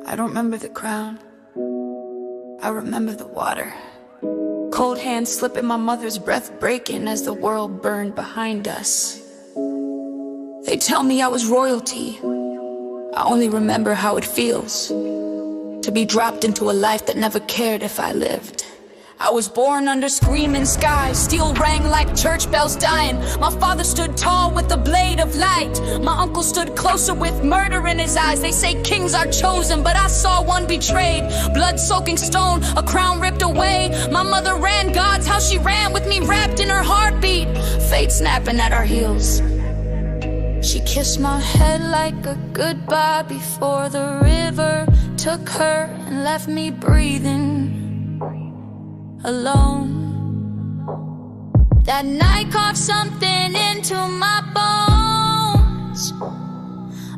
I don't remember the crown, I remember the water. Cold hands slipping, my mother's breath breaking as the world burned behind us. They tell me I was royalty. I only remember how it feels to be dropped into a life that never cared if I lived. I was born under screaming skies, steel rang like church bells dying. My father stood tall with the blade of light. My uncle stood closer with murder in his eyes. They say kings are chosen, but I saw one betrayed. Blood-soaking stone, a crown ripped away. My mother ran God's how she ran with me wrapped in her heartbeat. Fate snapping at our heels. She kissed my head like a goodbye before the river took her and left me breathing alone. That night carved something into my bones,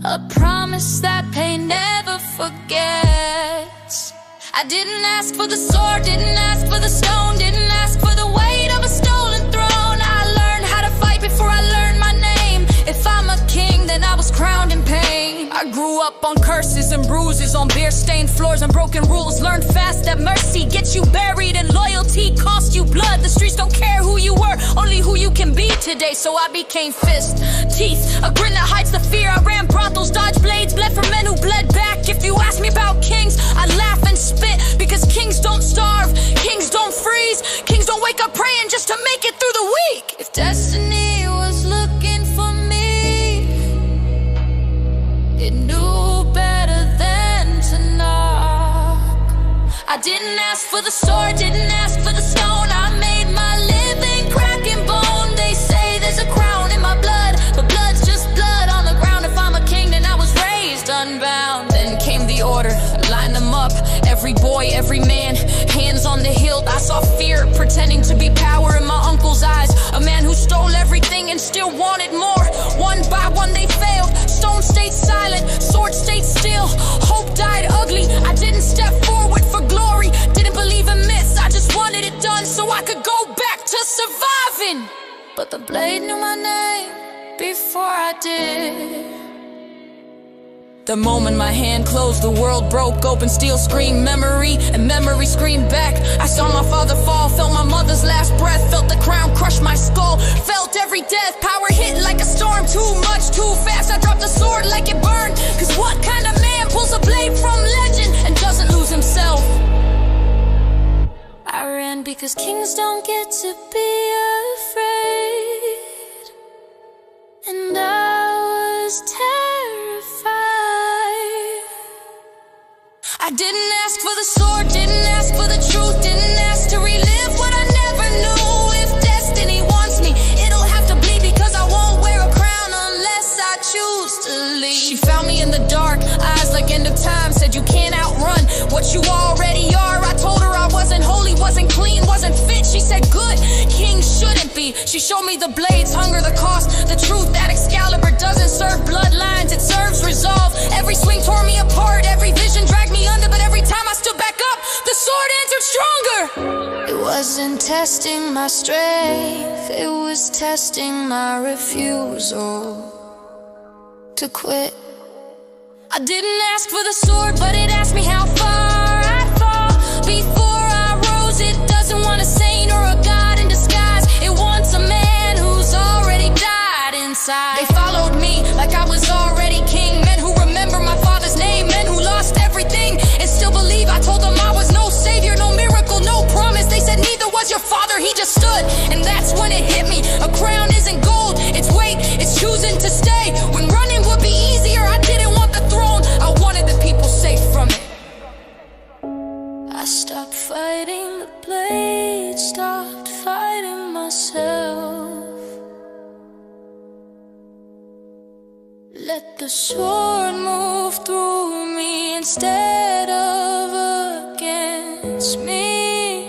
a promise that pain never forgets. I didn't ask for the sword, didn't ask for the stone, didn't ask for the weight of a stolen throne. I learned how to fight before I learned my name. If I'm a king, then I was crowned in pain. I grew up on curses and bruises, on beer-stained floors and broken rules. Learned fast that mercy gets you buried and loyalty costs you blood. The streets don't care who you were, only who you can be today. So I became fist, teeth, a grin that hides the fear. I ran brothels, dodged blades, bled for men who bled back. If you ask me about kings, I laugh and spit, because kings don't starve, kings don't freeze, kings don't wake up praying just to make it through the week. If destiny was looking for me, it knew better than to knock. I didn't ask for the sword, didn't ask for the stone. I made my living crack and bone. They say there's a crown in my blood, but blood's just blood on the ground. If I'm a king, then I was raised unbound. Then came the order, line them up, every boy, every man, hands on the hilt. I saw fear pretending to be power in my uncle's eyes. A man who stole everything and still wanted more. One by one they failed, stone stayed silent, sword stayed still, hope died ugly. I didn't step forward for glory, didn't believe in myths. I just wanted it done so I could go back to surviving. But the blade knew my name before I did. The moment my hand closed, the world broke open. Steel screamed memory, and memory screamed back. I saw my father fall, felt my mother's last breath, felt the crown crush my skull, felt every death. Power hit like a storm, too much, too fast. I dropped the sword like it burned, cause what kind of man pulls a blade from legend and doesn't lose himself? I ran because kings don't get to be afraid, and I was terrified. I didn't ask for the sword, didn't ask for the truth, didn't ask to relive what I never knew. If destiny wants me, it'll have to bleed, because I won't wear a crown unless I choose to leave. She found me in the dark, eyes like end of time, said you can't outrun what you already are. I told her I wasn't holy, wasn't clean, wasn't fit. She said good, kings shouldn't be. She showed me the blades, hunger, the cost, the truth that Excalibur doesn't serve bloodlines, it serves resolve. Every swing tore me apart, every vision dragged me under, but every time I stood back up, the sword answered stronger. It wasn't testing my strength, it was testing my refusal to quit. I didn't ask for the sword, but it asked me how far I'd fall before I rose. It doesn't want a saint or a god in disguise, it wants a man who's already died inside. They followed me like I was already king, men who remember my father's name, men who lost everything and still believe. I told them I was no savior, no miracle, no promise. They said neither was your father, he just stood. And that's when it hit me, a crown isn't gold, it's weight, it's choosing to stay. When running would be easier, I didn't want the throne, I wanted the people safe from it. I stopped fighting the blade, stopped fighting myself. Let the sword move through me instead of against me.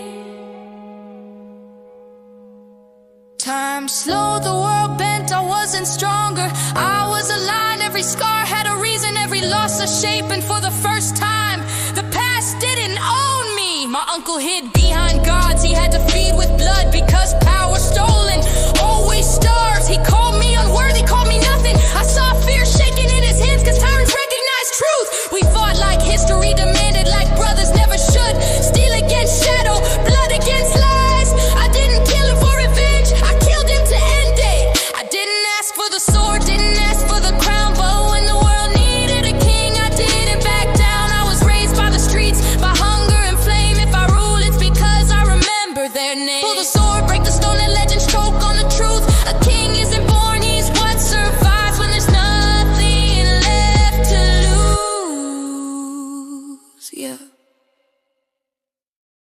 Time slowed, the world bent, I wasn't stronger, I was aligned. Every scar had a reason, every loss a shape, and for the first time, the past didn't own me. My uncle hid behind gods, he had to feed with blood because power stolen always starves. He called me unworthy, called me nothing. I saw